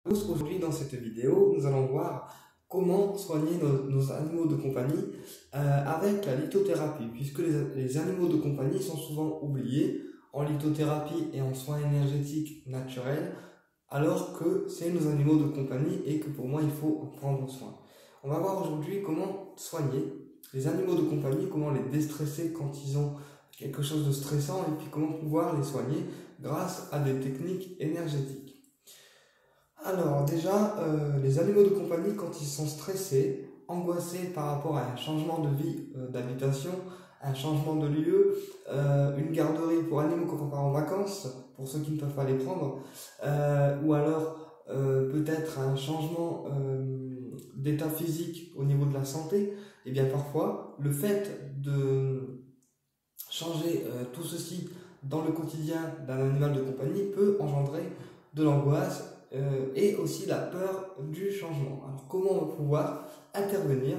Aujourd'hui, dans cette vidéo, nous allons voir comment soigner nos animaux de compagnie avec la lithothérapie, puisque les animaux de compagnie sont souvent oubliés en lithothérapie et en soins énergétiques naturels, alors que c'est nos animaux de compagnie et que pour moi, il faut en prendre soin. On va voir aujourd'hui comment soigner les animaux de compagnie, comment les déstresser quand ils ont quelque chose de stressant et puis comment pouvoir les soigner grâce à des techniques énergétiques. Alors déjà, les animaux de compagnie, quand ils sont stressés, angoissés par rapport à un changement de vie d'habitation, un changement de lieu, une garderie pour animaux quand on part en vacances, pour ceux qui ne peuvent pas les prendre, ou alors peut-être un changement d'état physique au niveau de la santé, et bien parfois, le fait de changer tout ceci dans le quotidien d'un animal de compagnie peut engendrer de l'angoisse et aussi la peur du changement. Alors comment on va pouvoir intervenir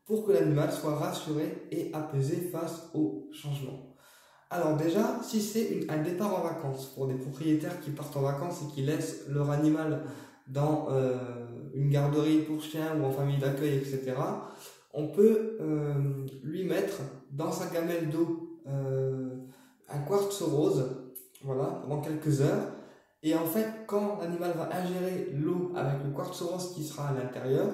pour que l'animal soit rassuré et apaisé face au changement? Alors déjà, si c'est un départ en vacances, pour des propriétaires qui partent en vacances et qui laissent leur animal dans une garderie pour chiens ou en famille d'accueil, etc., on peut lui mettre dans sa gamelle d'eau un quartz rose, voilà, pendant quelques heures. Et en fait, quand l'animal va ingérer l'eau avec le quartz rose qui sera à l'intérieur,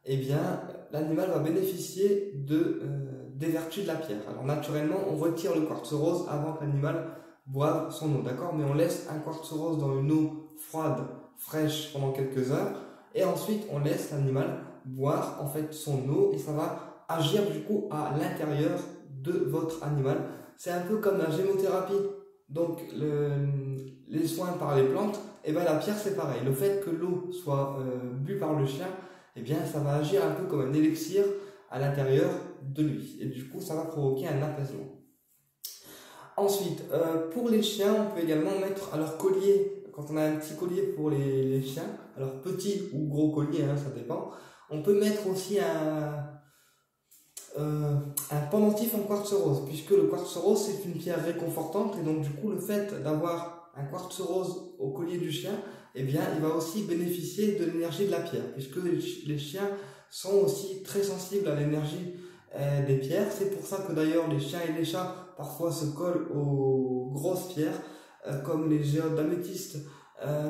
eh bien, l'animal va bénéficier des vertus de la pierre. Alors naturellement, on retire le quartz rose avant que l'animal boive son eau, d'accord? Mais on laisse un quartz rose dans une eau froide, fraîche pendant quelques heures, et ensuite on laisse l'animal boire en fait son eau, et ça va agir du coup à l'intérieur de votre animal. C'est un peu comme la gémothérapie. Donc les soins par les plantes, et bien la pierre c'est pareil. Le fait que l'eau soit bue par le chien, et bien ça va agir un peu comme un élixir à l'intérieur de lui. Et du coup ça va provoquer un apaisement. Ensuite, pour les chiens, on peut également mettre à leur collier, quand on a un petit collier pour les chiens, alors petit ou gros collier, hein, ça dépend, on peut mettre aussi un pendentif en quartz rose, puisque le quartz rose c'est une pierre réconfortante, et donc du coup le fait d'avoir un quartz rose au collier du chien, eh bien il va aussi bénéficier de l'énergie de la pierre, puisque les chiens sont aussi très sensibles à l'énergie des pierres. C'est pour ça que d'ailleurs les chiens et les chats parfois se collent aux grosses pierres, comme les géodes d'améthyste,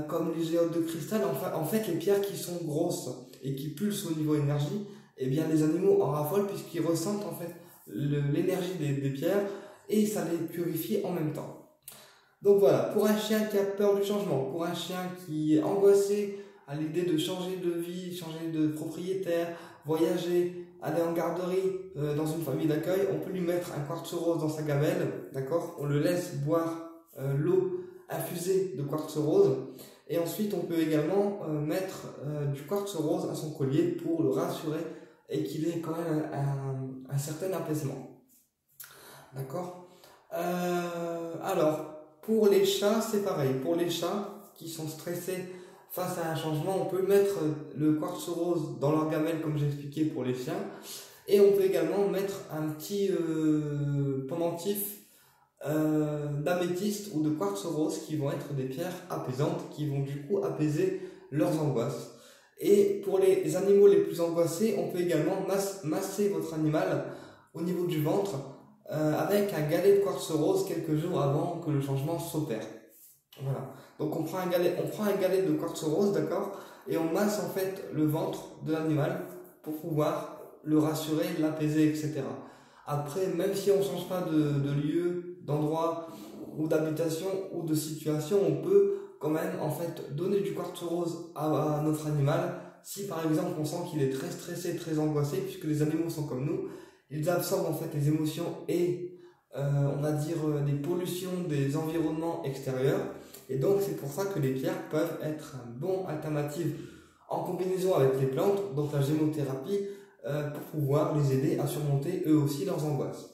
comme les géodes de cristal. Enfin, en fait les pierres qui sont grosses et qui pulsent au niveau énergie, eh bien les animaux en raffolent puisqu'ils ressentent en fait l'énergie des pierres et ça les purifie en même temps. Donc voilà, pour un chien qui a peur du changement, pour un chien qui est angoissé à l'idée de changer de vie, changer de propriétaire, voyager, aller en garderie, dans une famille d'accueil, on peut lui mettre un quartz rose dans sa gamelle, d'accord? On le laisse boire l'eau infusée de quartz rose. Et ensuite, on peut également mettre du quartz rose à son collier pour le rassurer et qu'il ait quand même un certain apaisement. D'accord? Alors, pour les chats, c'est pareil. Pour les chats qui sont stressés face à un changement, on peut mettre le quartz rose dans leur gamelle, comme j'ai expliqué pour les chiens. Et on peut également mettre un petit pendentif d'améthyste ou de quartz rose qui vont être des pierres apaisantes, qui vont du coup apaiser leurs angoisses. Et pour les animaux les plus angoissés, on peut également masser votre animal au niveau du ventre avec un galet de quartz rose quelques jours avant que le changement s'opère. Voilà. Donc on prend un galet de quartz rose, d'accord, et on masse en fait le ventre de l'animal pour pouvoir le rassurer, l'apaiser, etc. Après, même si on ne change pas de lieu, d'endroit ou d'habitation ou de situation, on peut quand même en fait donner du quartz rose à notre animal. Si par exemple on sent qu'il est très stressé, très angoissé, puisque les animaux sont comme nous, ils absorbent en fait les émotions et on va dire des pollutions des environnements extérieurs. Et donc c'est pour ça que les pierres peuvent être une bonne alternative en combinaison avec les plantes, donc la gémothérapie, pour pouvoir les aider à surmonter eux aussi leurs angoisses.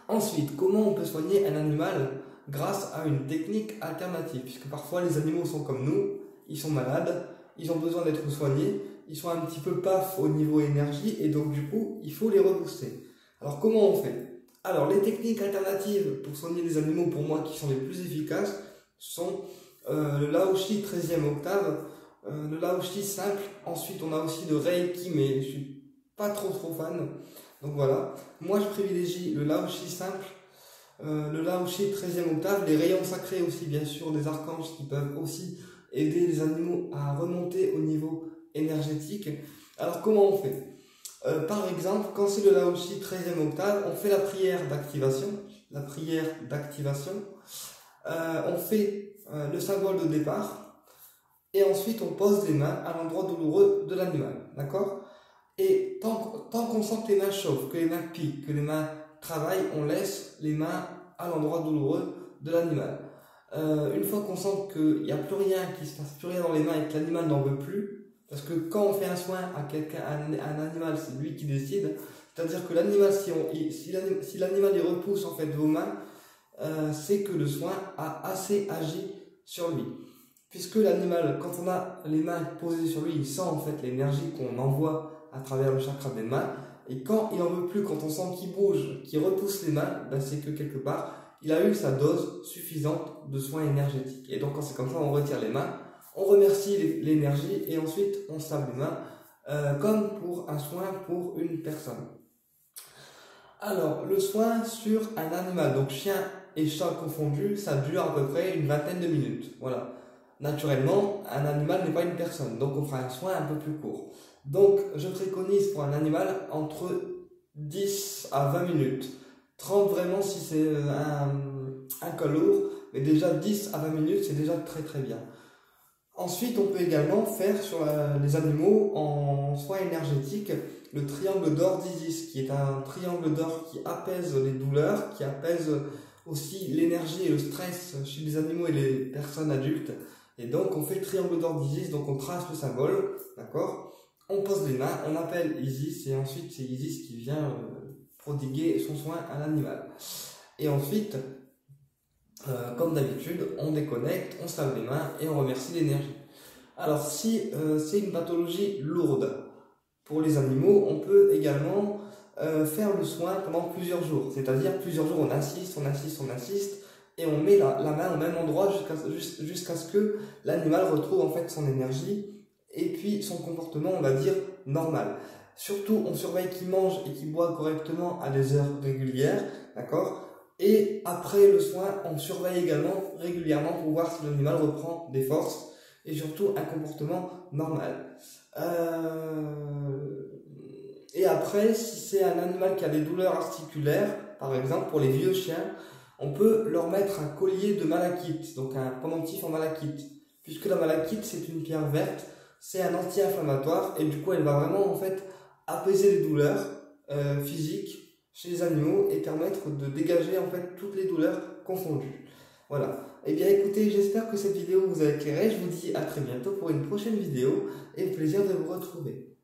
Ensuite, comment on peut soigner un animal grâce à une technique alternative? Puisque parfois les animaux sont comme nous, ils sont malades, ils ont besoin d'être soignés, ils sont un petit peu paf au niveau énergie et donc du coup, il faut les rebooster. Alors comment on fait? Alors les techniques alternatives pour soigner les animaux pour moi qui sont les plus efficaces sont le Laoshi 13e octave, le Laoshi simple. Ensuite, on a aussi le Reiki, mais je suis pas trop fan. Donc voilà, moi je privilégie le Laoshi simple, le Laoshi 13e octave, les rayons sacrés aussi, bien sûr, des archanges qui peuvent aussi aider les animaux à remonter au niveau énergétique. Alors comment on fait? Par exemple, quand c'est le Laoshi 13e octave, on fait la prière d'activation. On fait le symbole de départ et ensuite on pose les mains à l'endroit douloureux de l'animal, d'accord? Et tant qu'on sent que les mains chauffent, que les mains piquent, que les mains travaillent, on laisse les mains à l'endroit douloureux de l'animal. Une fois qu'on sent qu'il n'y a plus rien, qu'il ne se passe plus rien dans les mains et que l'animal n'en veut plus, parce que quand on fait un soin à quelqu'un, à un animal, c'est lui qui décide, c'est-à-dire que l'animal, si l'animal il repousse en fait vos mains, c'est que le soin a assez agi sur lui. Puisque l'animal, quand on a les mains posées sur lui, il sent en fait l'énergie qu'on envoie à travers le chakra des mains. Et quand il en veut plus, quand on sent qu'il bouge, qu'il repousse les mains, ben c'est que quelque part, il a eu sa dose suffisante de soins énergétiques. Et donc quand c'est comme ça, on retire les mains, on remercie l'énergie et ensuite on se lave les mains comme pour un soin pour une personne. Alors, le soin sur un animal, donc chien et chat confondus, ça dure à peu près une vingtaine de minutes. Voilà. Naturellement, un animal n'est pas une personne, donc on fera un soin un peu plus court. Donc, je préconise pour un animal entre 10 à 20 minutes. 30 vraiment si c'est un cas lourd, mais déjà 10 à 20 minutes, c'est déjà très bien. Ensuite, on peut également faire sur les animaux en soins énergétiques le triangle d'or d'Isis, qui est un triangle d'or qui apaise les douleurs, qui apaise aussi l'énergie et le stress chez les animaux et les personnes adultes. Et donc, on fait le triangle d'or d'Isis, donc on trace le symbole, d'accord? On pose les mains, on appelle Isis, et ensuite c'est Isis qui vient prodiguer son soin à l'animal. Et ensuite, comme d'habitude, on déconnecte, on se lave les mains et on remercie l'énergie. Alors si c'est une pathologie lourde pour les animaux, on peut également faire le soin pendant plusieurs jours. C'est-à-dire plusieurs jours on insiste et on met la main au même endroit jusqu'à ce que l'animal retrouve en fait son énergie et puis son comportement, on va dire, normal. Surtout, on surveille qu'il mange et qu'il boit correctement à des heures régulières, d'accord? Et après le soin, on surveille également régulièrement pour voir si l'animal reprend des forces et surtout un comportement normal. Et après, si c'est un animal qui a des douleurs articulaires, par exemple pour les vieux chiens, on peut leur mettre un collier de malachite, donc un pendentif en malachite. Puisque la malachite, c'est une pierre verte, c'est un anti-inflammatoire et du coup, elle va vraiment en fait apaiser les douleurs physiques chez les animaux et permettre de dégager en fait toutes les douleurs confondues. Voilà. Eh bien écoutez, j'espère que cette vidéo vous a éclairé. Je vous dis à très bientôt pour une prochaine vidéo et au plaisir de vous retrouver.